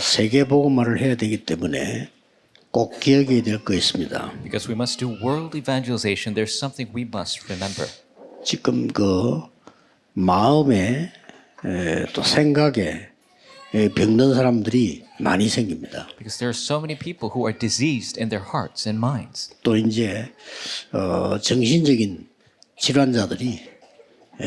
세계 복음화를 해야 되기 때문에 꼭 기억해야 될 거 있습니다. Because we must do world evangelization, there's something we must remember. 지금 그 마음에 또 생각에 병든 사람들이 많이 생깁니다. Because there are so many people who are diseased in their hearts and minds. 또 이제 정신적인 질환자들이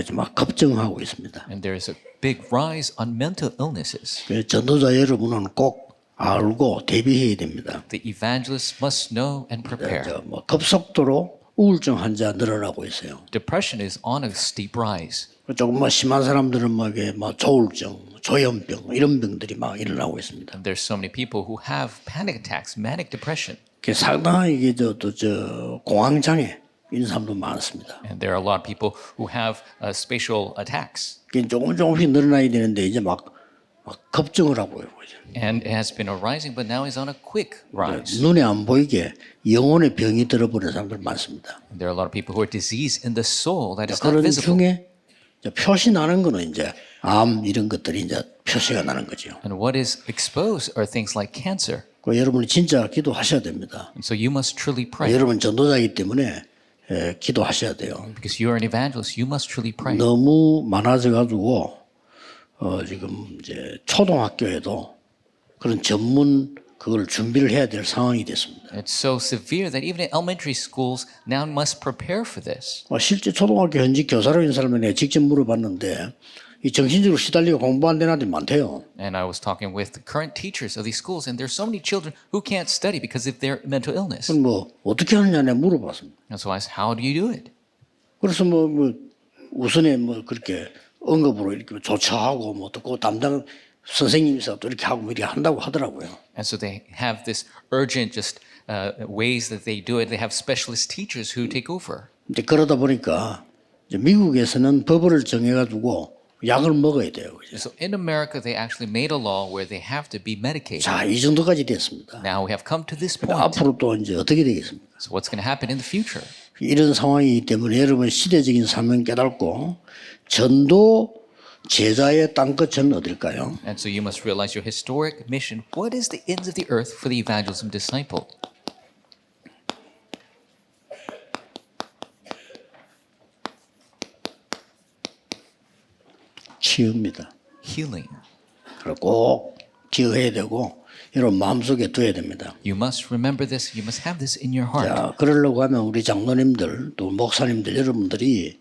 좀 막 급증하고 있습니다. And there is a big rise on mental illnesses. 전도자 여러분은 꼭 알고 대비해야 됩니다. The evangelists must know and prepare. 급속도로 우울증 환자 늘어나고 있어요. Depression is on a steep rise. 조금 심한 사람들은 막 조울증, 조현병 이런 병들이 막 일어나고 있습니다. And there's so many people who have panic attacks, manic depression. 상당히 이게 저 공황장애 이런 사람도 많습니다. And there are a lot of people who have spatial attacks. 조금씩 늘어나야 되는데 이제 막 급증을 하고 있어요. And it has been arising, but now is on a quick rise. 눈에 안 보이게 영혼의 병이 들어버린 사람들 많습니다. And there are a lot of people who are diseased in the soul that is not 그런 visible. 중에 표시 나는 거는 이제 암 이런 것들이 이제 표시가 나는 거죠. And what is exposed are things like cancer. 여러분이 진짜 기도하셔야 됩니다. And so you must truly pray. 여러분 전도자이기 때문에 기도하셔야 돼요. Because you are an evangelist, you must truly pray. 너무 많아져 가지고 지금 이제 초등학교에도 그런 전문 그걸 준비를 해야 될 상황이 됐습니다. It's so severe that even in elementary schools now must prepare for this. 실제 초등학교 현직 교사로 있는 사람에게 직접 물어봤는데 이 정신적으로 시달리고 공부 안 되는 아들이 많대요. And I was talking with the current teachers of these schools, and there's so many children who can't study because of their mental illness. 그럼 어떻게 하느냐 내가 물어봤습니다. And so I asked, how do you do it? 그래서 우선에 그렇게 응급으로 이렇게 조처하고 또 담당 선생님이서 또 이렇게 하고 이렇게 한다고 하더라고요. And so they have this urgent just ways that they do it. They have specialist teachers who take over. 근데 그러다 보니까 이제 미국에서는 법을 정해가지고 약을 먹어야 돼요. So in America, they actually made a law where they have to be medicated. 자, 이 정도까지 됐습니다. Now we have come to this point. 앞으로 또 이제 어떻게 되겠습니까? So what's going to happen in the future? 이런 상황이기 때문에 여러분 시대적인 사명 깨닫고 전도 제자의 땅끝은 어딜까요? And so you must realize your historic mission. What is the ends of the earth for the evangelism disciple? 치유입니다. Healing. 그걸 꼭 기억해야 되고 여러분 마음속에 둬야 됩니다. You must remember this. You must have this in your heart. 자, 그러려고 하면 우리 장로님들 또 목사님들 여러분들이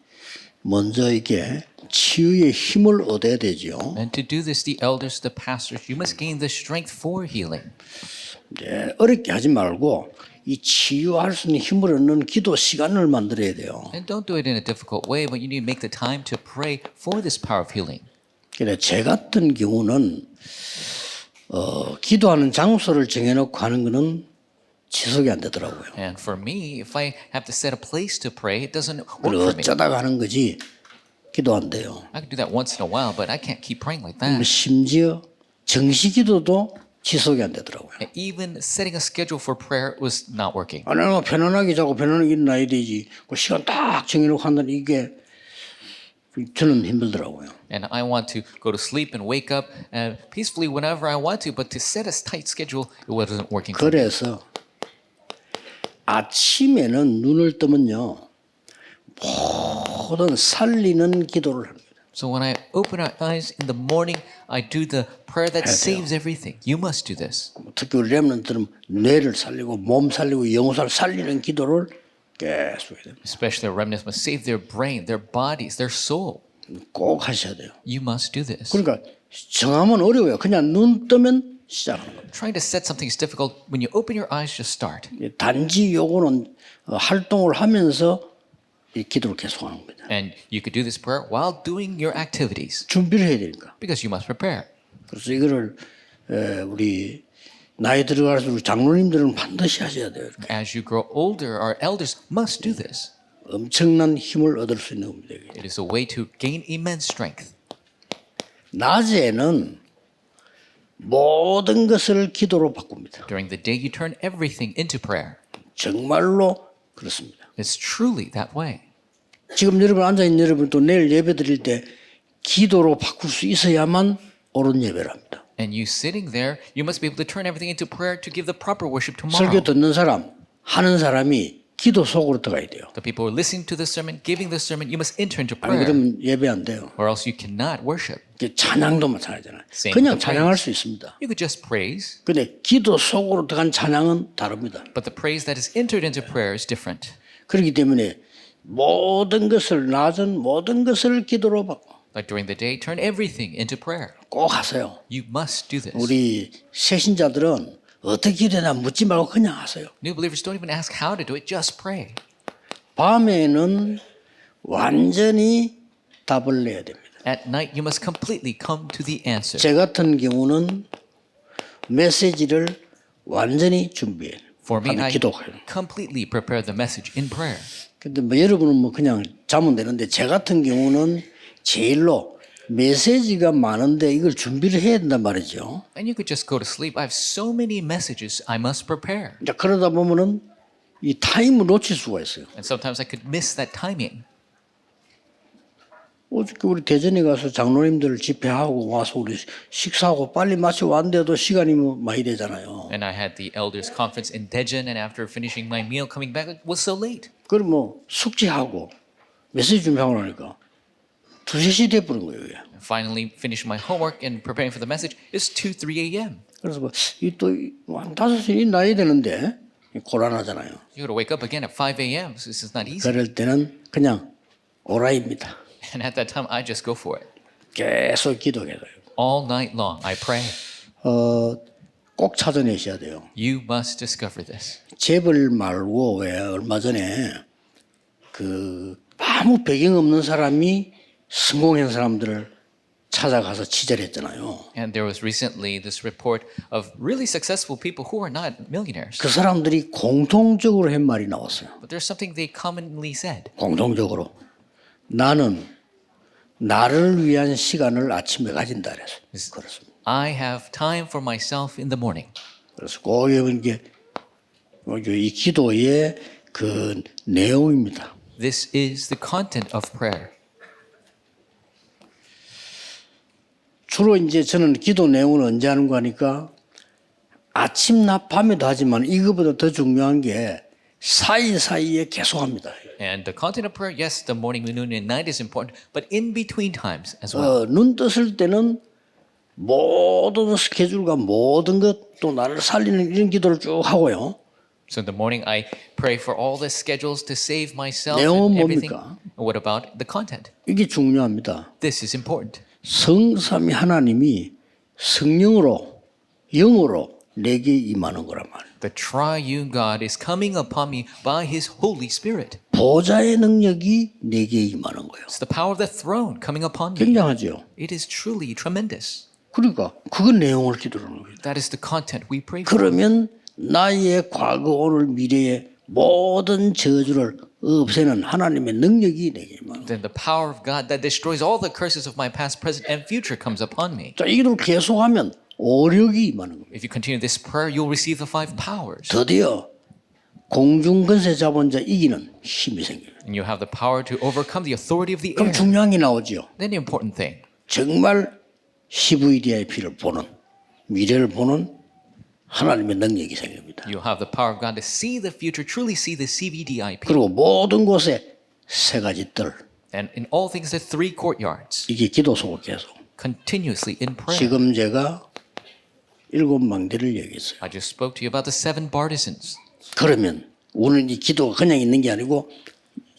먼저 이게 치유의 힘을 얻어야 되죠. And to do this, the elders, the pastors, you must gain the strength for healing. 어렵게 하지 말고 이 치유할 수 있는 힘을 얻는 기도 시간을 만들어야 돼요. And don't do it in a difficult way, but you need to make the time to pray for this power of healing. 그래 제 같은 경우는 기도하는 장소를 정해놓고 하는 거는 지속이 안 되더라고요. And for me, if I have to set a place to pray, it doesn't work for me. 어쩌다가 하는 거지 기도 안 돼요. I can do that once in a while, but I can't keep praying like that. 심지어 정시기도도 지속이 안 되더라고요. And even setting a schedule for prayer was not working. 아니 편안하게 자고 편안하게 일어나야 되지. 그 시간 딱 정해놓고 한다는 이게 저는 힘들더라고요. And I want to go to sleep and wake up peacefully whenever I want to, but to set a tight schedule, it wasn't working for me. 그래서 아침에는 눈을 뜨면요 모든 살리는 기도를 합니다. So when I open our eyes in the morning, I do the prayer that saves everything. You must do this. 특히 우리 렘넌트들은 뇌를 살리고 몸 살리고 영혼을 살리는 기도를 계속 해야 됩니다. Especially the remnants must save their brain, their bodies, their soul. 꼭 하셔야 돼요. You must do this. 그러니까 정하면 어려워요. 그냥 눈 뜨면 시작하는 겁니다. Trying to set something is difficult. When you open your eyes, just start. 단지 요거는 활동을 하면서 이 기도를 계속하는 겁니다. And you could do this prayer while doing your activities 준비를 해야 되니까. because you must prepare. 그래서 이거를 우리 나이 들어갈수록 장로님들은 반드시 하셔야 돼요. As you grow older, our elders must do this. 엄청난 힘을 얻을 수 있는 겁니다. It is a way to gain immense strength. 낮에는 모든 것을 기도로 바꿉니다. During the day, you turn everything into prayer. 정말로 그렇습니다. It's truly that way. 지금 여러분 앉아있는 여러분 또 내일 예배 드릴 때 기도로 바꿀 수 있어야만 옳은 예배를 합니다. And you sitting there, you must be able to turn everything into prayer to give the proper worship 설교 tomorrow. 듣는 사람, 하는 사람이 기도 속으로 들어가야 돼요. The people who are listening to the sermon, giving the sermon, you must enter into 아니 prayer, 그러면 예배 안 돼요. or else you cannot worship. 이게 찬양도만 찬양하잖아요. Sing 그냥 the 찬양할 praise. 수 있습니다. You could just praise, 근데 기도 속으로 들어간 찬양은 다릅니다. but the praise that is entered into prayer is different. 그렇기 때문에 모든 것을 낮은 모든 것을 기도로 받고 Like during the day, turn everything into prayer. 꼭 하세요. You must do this. 우리 새신자들은 어떻게 기도해야 묻지 말고 그냥 하세요. New believers don't even ask how to do it, just pray. 밤에는 완전히 답을 내야 됩니다. At night, you must completely come to the answer. 제 같은 경우는 메시지를 완전히 준비해요. For me, I 기도해요. completely prepare the message in prayer. 근데 뭐 여러분은 뭐 그냥 자면 되는데 제 같은 경우는 제일로 메시지가 많은데 이걸 준비를 해야 된단 말이죠. And you could just go to sleep. I have so many messages I must prepare. 이제 그러다 보면은 이 타임을 놓칠 수가 있어요. And sometimes I could miss that timing. 어저께 우리 대전에 가서 장로님들 집회하고 와서 우리 식사하고 빨리 마치고 왔는데도 시간이 뭐 많이 되잖아요. And I had the elders conference in Daejeon, and after finishing my meal, coming back, it was so late. 그럼 뭐 숙제하고 메시지 준비하고 나니까 2-3시 돼버린 거예요. 이게. And finally, finished my homework and preparing for the message. It's 2-3 a.m. 그래서 뭐이또한 5시 일어나야 되는데 곤란하잖아요. You got to wake up again at 5 a.m. So this is not easy. 그럴 때는 그냥 오라입니다. And at that time, I just go for it. 계속 기도해요. All night long, I pray. 꼭 찾아내셔야 돼요. You must discover this. 재벌 말고 왜 얼마 전에 그 아무 배경 없는 사람이 성공한 사람들을 찾아가서 취재했잖아요. And there was recently this report of really successful people who are not millionaires. 그 사람들이 공통적으로 한 말이 나왔어요. But there's something they commonly said. 공통적으로 나는 나를 위한 시간을 아침에 가진다 그래서 그렇습니다. I have time for myself in the morning. 그래서 꼭 이게 이 기도의 그 내용입니다. This is the content of prayer. 주로 이제 저는 기도 내용을 언제 하는 거 하니까 아침, 낮, 밤에도 하지만 이거보다 더 중요한 게 사이사이에 계속합니다. And the content of prayer, yes, the morning, noon, and night is important, but in between times as well. 눈 떴을 때는 모든 스케줄과 모든 것 또 나를 살리는 이런 기도를 쭉 하고요. So in the morning, I pray for all the schedules to save myself 내용은 and everything. 뭡니까? And what about the content? 이게 중요합니다. This is important. 성삼위 하나님이 성령으로 영으로 내게 임하는 거란 말이에요. The triune God is coming upon me by His Holy Spirit. 보좌의 능력이 내게 임하는 거예요. It's the power of the throne coming upon me. 굉장하죠. It is truly tremendous. 그러니까 그 내용을 기도하는 거예요. That is the content we pray for. 그러면 나의 과거, 오늘, 미래의 모든 저주를 없애는 하나님의 능력이 내게 임하는 거예요. Then the power of God that destroys all the curses of my past, present, and future comes upon me. 자, 이 기도를 계속하면 오력이 임하는 겁니다. If you continue this prayer, you'll receive the 5 powers. 드디어 공중 권세 잡은 자 이기는 힘이 생겨요. And you have the power to overcome the authority of the 그럼 air. 중요한 게 나오죠. Then the important thing. 정말 CVDIP를 보는 미래를 보는 하나님의 능력이 생깁니다. You have the power of God to see the future, truly see the CVDIP. 그리고 모든 곳에 세 가지 뜰 And in all things, the 3 courtyards, 이게 기도 속을 계속. continuously in prayer. 지금 제가 7망대를 얘기했어요. I just spoke to you about the 7 partisans. 그러면 우리는 이 기도가 그냥 있는 게 아니고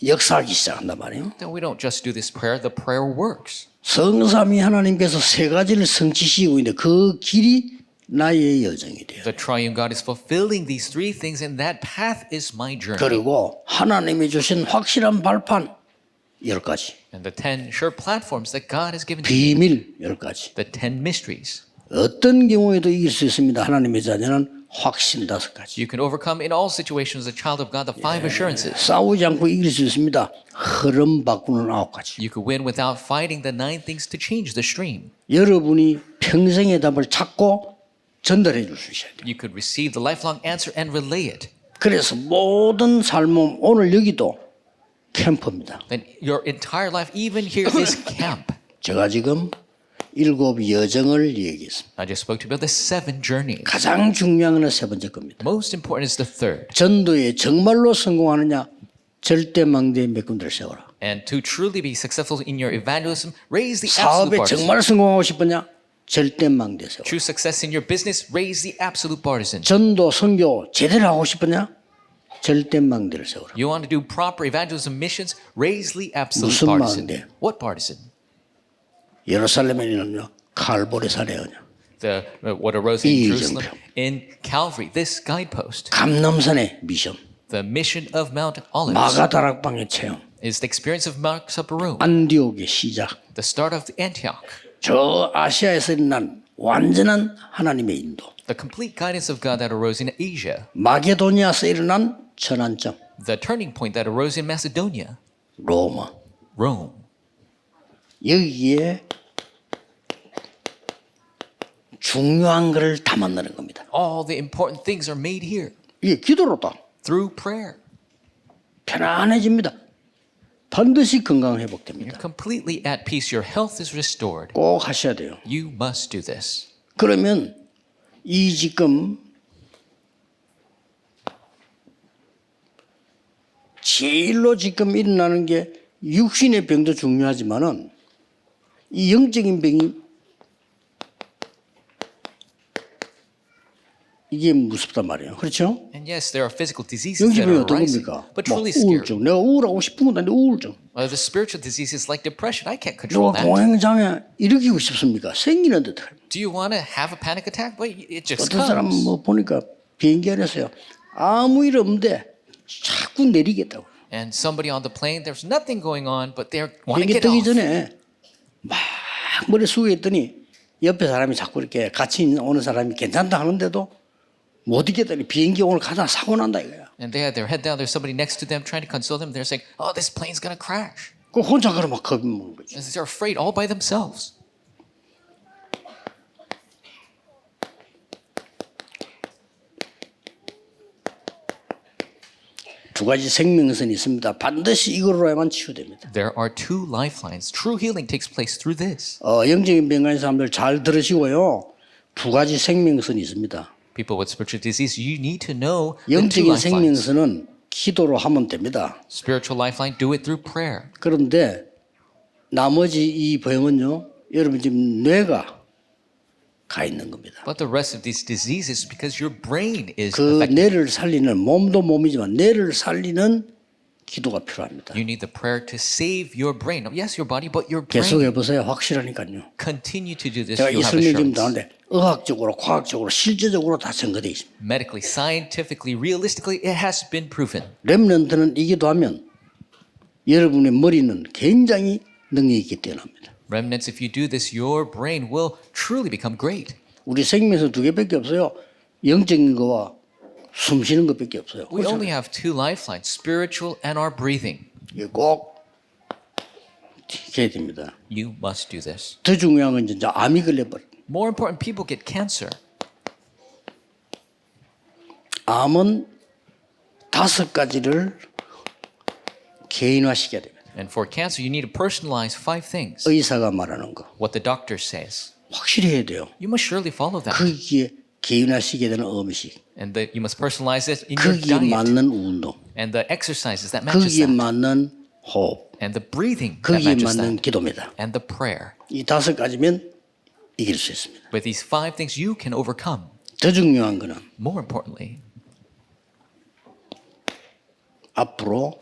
역사하기 시작한단 말이에요. Then we don't just do this prayer, the prayer works. 성삼위 하나님께서 세 가지를 성취시키고 있는데 그 길이 나의 여정이 돼요. The triune God is fulfilling these 3 things, and that path is my journey. 그리고 하나님이 주신 확실한 발판 10가지, And the 10 sure platforms that God has given to me, 비밀 10가지. the 10 mysteries. 어떤 경우에도 이길 수 있습니다. 하나님의 자녀는 확신 5가지. You can overcome in all situations, the child of God, the 5 assurances. 싸우지 않고 이길 수 있습니다. 흐름 바꾸는 9가지. You could win without fighting the 9 things to change the stream. 여러분이 평생의 답을 찾고 전달해 줄 수 있어야 돼요. You could receive the lifelong answer and relay it. 그래서 모든 삶은 오늘 여기도 캠프입니다. Then your entire life, even here, is camp. 제가 지금 일곱 여정을 얘기했습니다. I just spoke to you about the 7 journeys. 가장 중요한 건 세 번째 겁니다. Most important is the third. 전도에 정말로 성공하느냐 절대 망대에 메꾼들을 세워라. And to truly be successful in your evangelism, raise the absolute 사업에 partisan. 정말 성공하고 싶으냐 절대 망대 세워라. True success in your business, raise the absolute partisan. 전도 선교 제대로 하고 싶으냐 절대 망대를 세워라. You want to do proper evangelism missions, raise the absolute 무슨 partisan. 망대? What partisan? 예루살렘에는요 칼보리 사례요. What arose in 이 Jerusalem, 이정표. in Calvary, this guidepost. 감람산의 미션, The mission of Mount Olives 마가다락방의 체험, is the experience of Mark's upper room, 안디옥의 시작, the start of Antioch, 저 아시아에서 일어난 완전한 하나님의 인도, the complete guidance of God that arose in Asia, 마게도니아에서 일어난 전환점, the turning point that arose in Macedonia, 로마. Rome. 여기에 중요한 것을 담아내는 겁니다. All the important things are made here 이게 기도로다. through prayer. 편안해집니다. 반드시 건강 You're 회복됩니다. completely at peace. Your health is restored. 꼭 하셔야 돼요. You must do this. 그러면 이 지금 제일로 지금 일어나는 게 육신의 병도 중요하지만은 이 영적인 병이 이게 무섭단 말이에요. 그렇죠? And yes, there are physical diseases 영적인 that 병이 are 어떤 arising, 겁니까? but 뭐 truly scary. 우울증. 내가 우울하고 싶은 건 아닌데 우울증. The spiritual diseases like depression, I can't control 누가 that. 공황장애 일으키고 싶습니까? 생기는 듯. Do you want to have a panic attack? Well, it just 어떤 사람 comes. 뭐 보니까 비행기 안에서요. 아무 일 없는데 자꾸 내리겠다고. And somebody on the plane, there's nothing going on, but they want to 비행기 get 뜨기 off. 전에 막 머리 숙여 있더니 옆에 사람이 자꾸 이렇게 같이 오는 사람이 괜찮다 하는데도 못 있겠다니 비행기 오늘 가다 사고 난다 이거야. And they had their head down. There's somebody next to them trying to console them. They're saying, "Oh, this plane's gonna crash." 그 혼자 그러 막 겁이 먹는 거지. And they're afraid all by themselves. 두 가지 생명선이 있습니다. 반드시 이걸로야만 치유됩니다. There are 2 lifelines. True healing takes place through this. 영적인 병 가진 사람들 잘 들으시고요. 두 가지 생명선이 있습니다. People with spiritual disease, you need to know the 2 영적인 lifelines. 생명선은 기도로 하면 됩니다. Spiritual lifeline, do it through prayer. 그런데 나머지 이 병은요. 여러분 지금 뇌가 가 있는 겁니다. But the rest of these diseases, because your brain is 그 affected, 뇌를 살리는 몸도 몸이지만 뇌를 살리는 기도가 필요합니다. you need the prayer to save your brain. Yes, your body, but your 계속 brain. 해보세요. 확실하니까요. Continue to do this. 제가 이 You'll have 설명 좀 assurance. 나오는데 의학적으로, 과학적으로, 실제적으로 다 증거돼 있습니다. Medically, scientifically, realistically, it has been proven. 렘넌트는 이 기도하면 여러분의 머리는 굉장히 능력이 있기 뛰어납니다. Remnants, if you do this, your brain will truly become great. 우리 생명에서 두 개밖에 없어요. 영적인 거와 숨 쉬는 것밖에 없어요. We only have 2 lifelines, spiritual and our breathing. 이게 꼭 지켜야 됩니다. You must do this. 더 중요한 건 진짜 암이 걸려버려. More important, people get cancer. 암은 5가지를 개인화시켜야 됩니다. And for cancer, you need to personalize 5 things. 의사가 말하는 거 What the doctor says. 확실히 해야 돼요. You must surely follow that. 거기에 개인화시켜야 되는 음식, And you must personalize it in your 거기에 diet. 맞는 운동, And the exercises that matches 거기에 that. 맞는 호흡, And the breathing that 거기에 matches 맞는 that. 기도입니다. And the prayer. 이 5가지면 이길 수 있습니다. With these 5 things, you can overcome. 더 중요한 거는 More importantly, 앞으로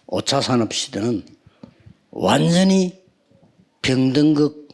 5차 산업 시대는 완전히 병등급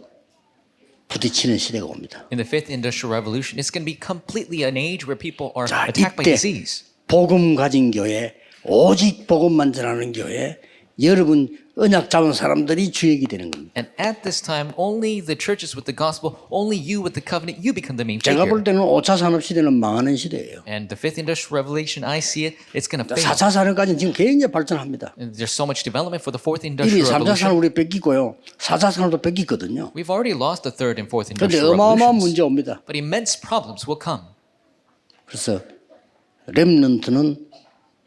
부딪히는 시대가 옵니다. in the 5th industrial revolution, it's going to be completely an age where people are 자, attacked by 이때 disease. 복음 가진 교회, 오직 복음만 전하는 교회, 여러분 언약 잡은 사람들이 주역이 되는 겁니다. And at this time, only the churches with the gospel, only you with the covenant, you become the main 제가 볼 figure. 때는 5차 산업 시대는 망하는 시대예요. And the 5th industrial revolution, I see it, it's going to fail. 4차 산업까지는 지금 굉장히 발전합니다. And there's so much development for the 4th 이미 industrial 3차 산업 revolution. 우리 뺏기고요. 4차 산업도 뺏기거든요. We've already lost the 3rd and 4th 그런데 industrial 어마어마한 revolutions. 문제 옵니다. But immense problems will come. 그래서 렘넌트는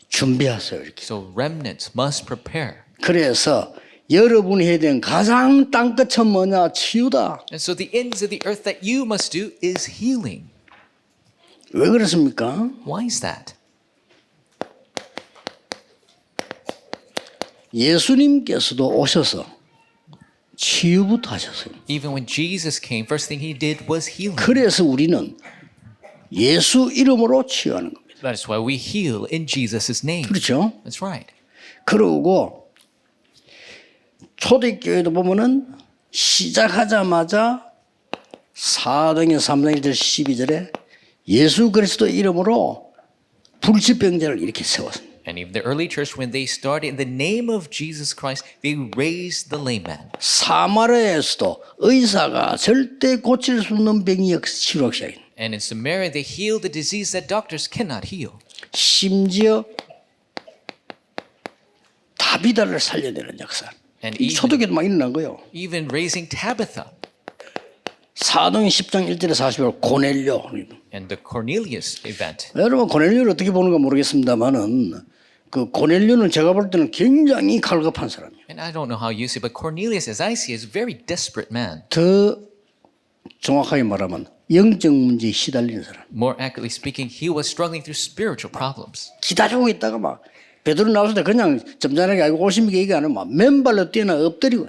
준비하세요. 이렇게. So remnants must prepare. 그래서 여러분이 해야 되는 가장 땅끝은 뭐냐? 치유다. And so the ends of the earth that you must do is healing. 왜 그렇습니까? Why is that? 예수님께서도 오셔서 치유부터 하셨어요. Even when Jesus came, first thing he did was healing. 그래서 우리는 예수 이름으로 치유하는 겁니다. That is why we heal in Jesus' name. 그렇죠? That's right. 그러고 초대교회도 보면은 시작하자마자 4등의 3장 1절 12절에 예수 그리스도 이름으로 불치병자를 이렇게 세웠습니다. And even the early church, when they started in the name of Jesus Christ, they raised the lame man. 사마리아에서도 의사가 절대 고칠 수 없는 병이 치료하기 시작했습니다. And in Samaria, they healed the disease that doctors cannot heal. 심지어 다비다를 살려내는 역사. And 이 초대교회도 막 일어난 거예요. even raising Tabitha. 사도행 10장 1절에 40절 고넬료. And the Cornelius event. 여러분 고넬료를 어떻게 보는가 모르겠습니다만은 그 고넬료는 제가 볼 때는 굉장히 갈급한 사람이에요. And I don't know how you see, but Cornelius, as I see, is a very desperate man. 더 정확하게 말하면 영적 문제에 시달리는 사람. More accurately speaking, he was struggling through spiritual problems. 기다리고 있다가 막 베드로 나왔을 때 그냥 점잖하게 알고 오십니까 얘기 안 하면 막 맨발로 뛰어나 엎드리고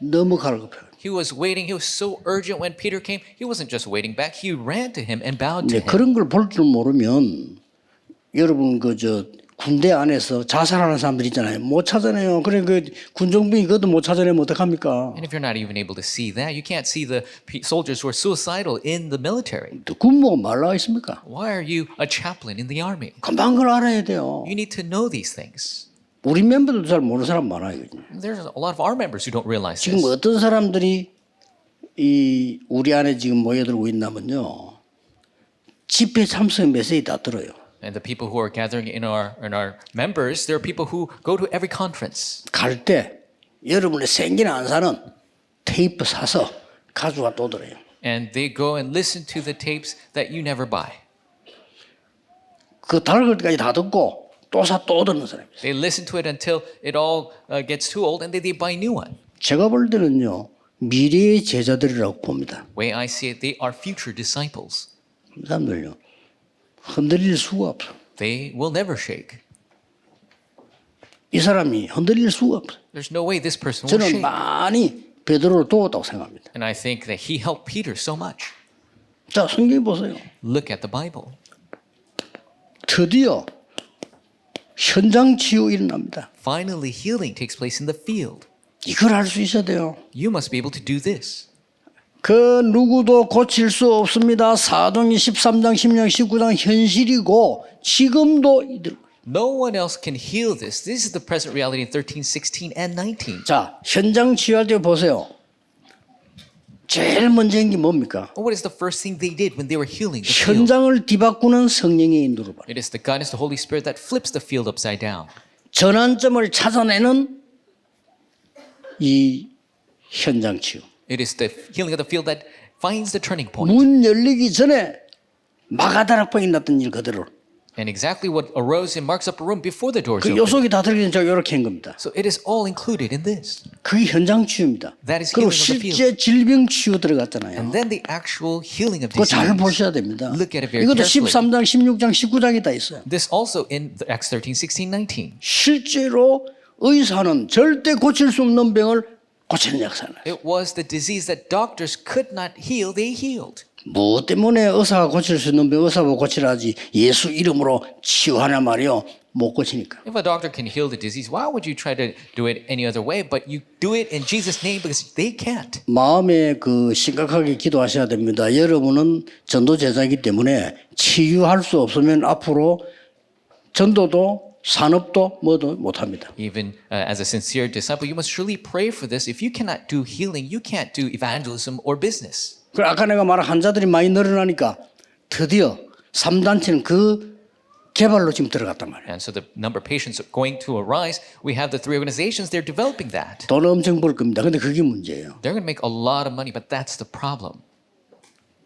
너무 갈급해요. He was waiting. He was so urgent when Peter came. He wasn't just waiting back. He ran to him and bowed to 네, him. 그런 걸 볼 줄 모르면 여러분 그 군대 안에서 자살하는 사람들 있잖아요. 못 찾아내요. 그래 그 군종병이 그것도 못 찾아내면 어떡합니까? And if you're not even able to see that, you can't see the soldiers who are suicidal in the military. 또 군무가 말라 있습니까? Why are you a chaplain in the army? 금방 그걸 알아야 돼요. You need to know these things. 우리 멤버들도 잘 모르는 사람 많아요. There's a lot of our members who don't realize 지금 this. 어떤 사람들이 이 우리 안에 지금 모여들고 있냐면요. 집회 참석 메시지 다 들어요. And the people who are gathering in our members, there are people who go to every conference. 갈 때 여러분의 생기는 안 사는 테이프 사서 가져와 또 들어요. And they go and listen to the tapes that you never buy. 그 달을 때까지 다 듣고 또 사 또 듣는 사람이에요. They listen to it until it all gets too old, and then they buy a new one. 제가 볼 때는요. 미래의 제자들이라고 봅니다. The way I see it, they are future disciples. 그 사람들요. 흔들릴 수가 없어. They will never shake. 이 사람이 흔들릴 수가 없어. There's no way this person will 저는 shake. 많이 베드로를 도왔다고 생각합니다. And I think that he helped Peter so much. 자, 성경 보세요. Look at the Bible. 드디어 현장 치유 일어납니다. Finally, healing takes place in the field. 이걸 할 수 있어야 돼요. You must be able to do this. 그 누구도 고칠 수 없습니다. 사도행 13장, 16장, 19장 현실이고 지금도 이들. No one else can heal this. This is the present reality in 13, 16, and 19. 자, 현장 치유할 때 보세요. 제일 먼저 한 게 뭡니까? What is the first thing they did when they were healing the field? 현장을 뒤바꾸는 성령의 인도를 받아요. It is the guidance of the Holy Spirit that flips the field upside down. 전환점을 찾아내는 이 현장 치유. It is the healing of the field that finds the turning point. 문 열리기 전에 마가다락방이 났던 일 그대로. And exactly what arose in Mark's upper room before the doors 그 opened. 요속이 다 들어가는 제가 이렇게 한 겁니다. So it is all included in this. 그게 현장 치유입니다. That is 그리고 healing of the 실제 질병 치유 들어갔잖아요. And then the actual healing of 그거 잘 disease. 보셔야 됩니다. Look at it very 이것도 carefully. 13장, 16장, 19장에 다 있어요. This also in Acts 13, 16, 19. 실제로 의사는 절대 고칠 수 없는 병을 고치는 역사는. It was the disease that doctors could not heal, they healed. 뭐 때문에 의사가 고칠 수 있는 병 의사가 고치라지 예수 이름으로 치유하냐 말이요. 못 고치니까. If a doctor can heal the disease, why would you try to do it any other way? But you do it in Jesus' name because they can't. 마음에 그 심각하게 기도하셔야 됩니다. 여러분은 전도 제자이기 때문에 치유할 수 없으면 앞으로 전도도 산업도 뭐도 못합니다. Even as a sincere disciple, you must surely pray for this. If you cannot do healing, you can't do evangelism or business. 그 아까 내가 말한 환자들이 많이 늘어나니까 드디어 3단체는 그 개발로 지금 들어갔단 말이에요. And so the number of patients are going to arise. We have the three organizations, they're developing that. 돈 엄청 벌 겁니다. 근데 그게 문제예요. They're going to make a lot of money, but that's the problem.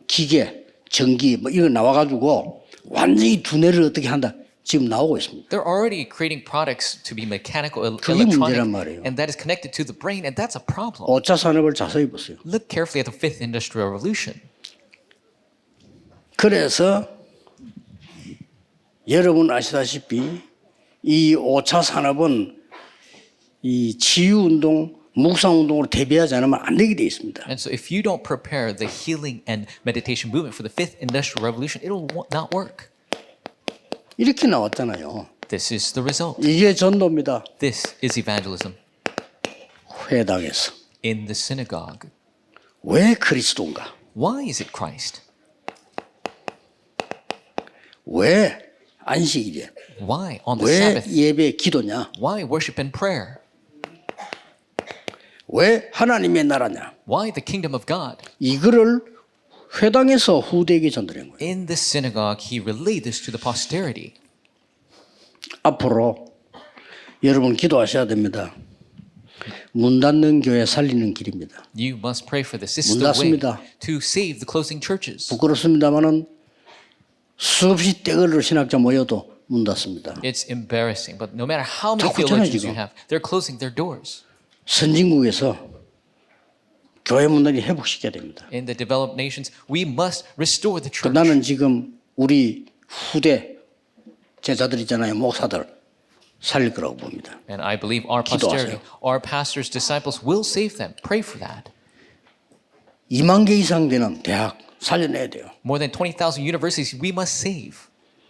기계, 전기 뭐 이거 나와가지고 완전히 두뇌를 어떻게 한다. 지금 나오고 있습니다. They're already creating products to be mechanical, 그게 문제란 electronic, 말이에요. and that is connected to the brain, and that's a problem. 5차 산업을 자세히 보세요. Look carefully at the fifth industrial revolution. 그래서 여러분 아시다시피 이 5차 산업은 이 치유운동, 묵상운동으로 대비하지 않으면 안 되게 되어 있습니다. And so if you don't prepare the healing and meditation movement for the fifth industrial revolution, it'll not work. 이렇게 나왔잖아요. This is the result. 이게 전도입니다. This is evangelism 회당에서. in the synagogue. 왜 그리스도인가? Why is it Christ? 왜 안식일이야? Why on the 왜 Sabbath? 예배 기도냐? Why worship and prayer? 왜 하나님의 나라냐? Why the kingdom of God? 이거를 회당에서 후대에게 전달한 거예요. In the synagogue, he relayed this to the posterity. 앞으로 여러분 기도하셔야 됩니다. 문 닫는 교회 살리는 길입니다. You must pray for this. This is 문 the way 닫습니다. to save the closing churches. 부끄럽습니다만은 수없이 떼걸로 신학자 모여도 문 닫습니다. It's embarrassing, but no matter how many 자꾸 있잖아요, theologians you 지금. have, they're closing their doors. 선진국에서 교회 문화를 회복시켜야 됩니다. In the developed nations, we must restore the church. 나는 지금 우리 후대 제자들 있잖아요. 목사들 살릴 거라고 봅니다. And I believe our posterity, our pastors, disciples will save them. Pray for that. 2만 개 이상 되는 대학 살려내야 돼요. More than 20,000 universities we must save.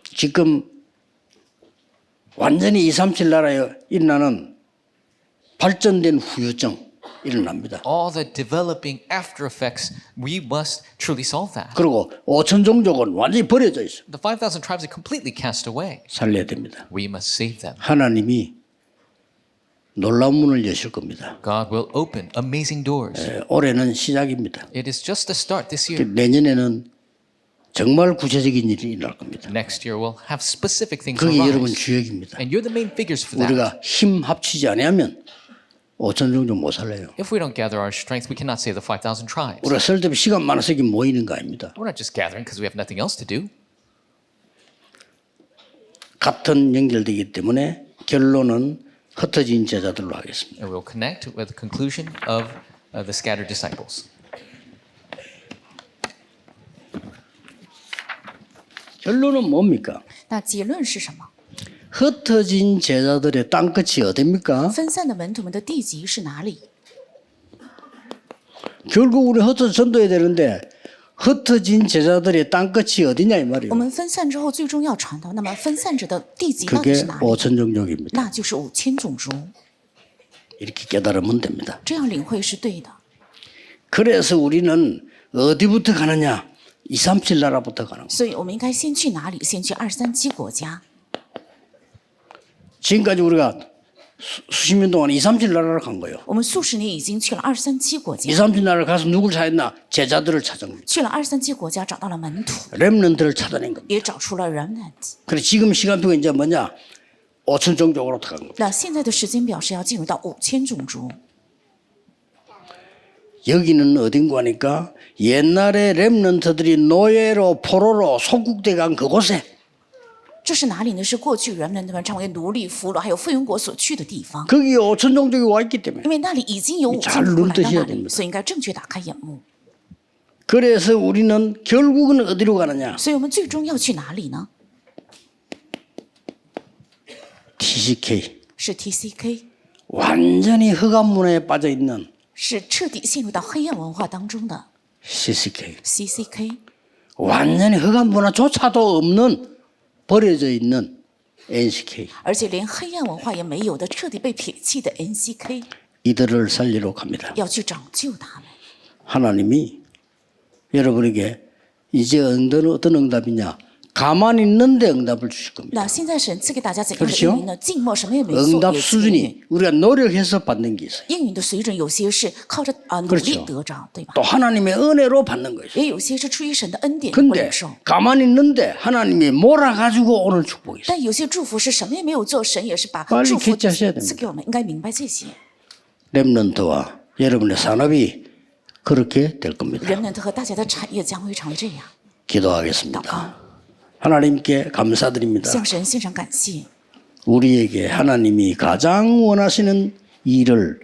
지금 완전히 237 나라에 일어나는 발전된 후유증 일어납니다. All the developing after effects, we must truly solve that. 그리고 5천 종족은 완전히 버려져 있어요. The 5,000 tribes are completely cast away. 살려야 됩니다. We must save them. 하나님이 놀라운 문을 여실 겁니다. God will open amazing doors. 올해는 시작입니다. It is just the start this year. 내년에는 정말 구체적인 일이 일어날 겁니다. Next year we'll have specific things 그게 여러분 arise. 주역입니다. And you're the main figures for that. 우리가 힘 합치지 않으면 5천 종족 못 살려요. If we don't gather our strength, we cannot save the 5,000 tribes. 우리가 쓸데없이 시간 많아서 이게 모이는 거 아닙니다. We're not just gathering because we have nothing else to do. 같은 연결되기 때문에 결론은 흩어진 제자들로 하겠습니다. And we'll connect with the conclusion of the scattered disciples. 결론은 뭡니까? 那结论是什么？ 흩어진 제자들의 땅끝이 어딥니까? 分散的门徒们的地级是哪里？ 결국 우리 흩어져 전도해야 되는데 흩어진 제자들의 땅끝이 어디냐 이 我 말이에요. 们分散之后，最终要传道。那么分散者的地级到 그게 底是哪里？ 5천 종족입니다. 那就是5000种族。 이렇게 깨달으면 됩니다. 这样领会是对的。 그래서 우리는 어디부터 가느냐? 237 나라부터 가는 거예요. 所以我们应该先去哪里？先去237国家。 지금까지 우리가 수십 년 동안 237 나라를 간 거예요. 我们数十年已经去了237国家， 237 나라를 가서 누굴 찾았나? 제자들을 찾은 거예요. 去了237国家找到了门徒， 렘넌트를 찾아낸 겁니다. 也找出了 remnant。 그래 지금 시간표가 이제 뭐냐? 5천 종족으로 간 겁니다. 那现在的时间表是要进入到5000种族。 여기는 어딘가 하니까 옛날에 렘넌트들이 노예로 포로로 속국돼 간 그곳에 这是哪里呢？是过去人们们成为奴隶、俘虏还有附庸国所去的地方， 거기에 5천 종족이 와 있기 때문에 因为那里已经有잘 5000族来到 눈뜨셔야 那里， 됩니다. 所以应该正确打开眼目。 그래서 우리는 결국은 어디로 가느냐? 所以我们最终要去哪里呢？ TCK 是 TCK， 완전히 흑암 문화에 빠져 있는 是彻底陷入到黑暗文化当中的 CCK CCK， 완전히 흑암 문화조차도 없는 버려져 있는 NCK 而且连黑暗文化也没有的彻底被撇弃的 NCK， 이들을 살리러 갑니다. 要去拯救他们。 하나님이 여러분에게 이제 어떤 응답이냐? 가만히 있는데 응답을 주실 겁니다. 那现在神赐给大家怎样的 그렇죠 应允呢？静默什么也没做， 응답 也赐应允。 수준이 우리가 노력해서 받는 게 있어요. 应允的水准有些是靠着努 그렇죠 力得着，对吧？ 또 하나님의 은혜로 받는 거예요. 也有些是出于神的恩典或 근데 领受， 가만히 있는데 하나님이 몰아가지고 오늘 축복이 있어요. 但有些祝福是什么也没有做，神也是把 빨리 祝福 캐치하셔야 됩니다. 赐给我们，应该明白这些。 렘넌트와 여러분의 산업이 그렇게 될 겁니다. 人们和大家的产业将会成这样。 기도하겠습니다. 하나님께 감사드립니다. 向神献上感谢， 우리에게 하나님이 가장 원하시는 일을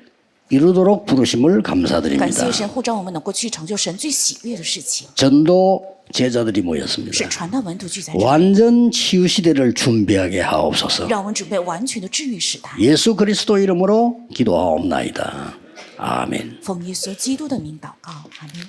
이루도록 부르심을 感 감사드립니다. 谢神呼召我们能够去成就神最喜悦的事情， 전도 제자들이 是 모였습니다. 传道门徒聚在这里， 완전 치유 시대를 준비하게 하옵소서. 让我们准备完全的治愈时代。 예수 그리스도 이름으로 기도하옵나이다. 아멘. 奉耶稣基督的名祷告，阿门。